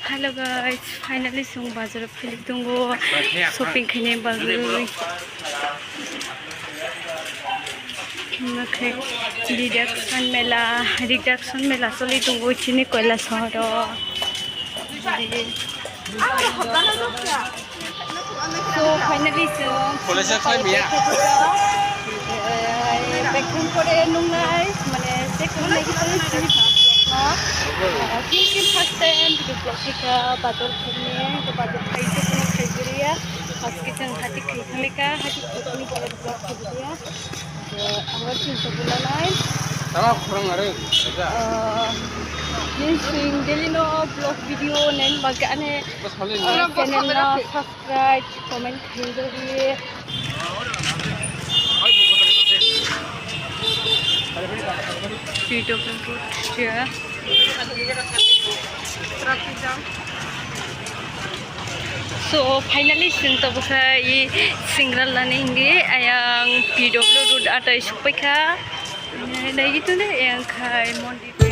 Hello guys, finally sung bazar philik dungo shopping khine bagui nakhe reduction mela soli dungo chini koila saharo so finally college khai miya background kore nungai mane second lagi chini Kim first time video vlog kita bador khane to bador khaite kono khaigiriya aske jang hati khaithameka hati khotni kare vlog khodiya amar chinta bulanai tama khurang are nin swing daily no vlog video nen bagane channel na subscribe comment khidori video vlog share So finally sinta bukai single lani ini ayang PW road atau supaya lagi tu deh yang kai mondi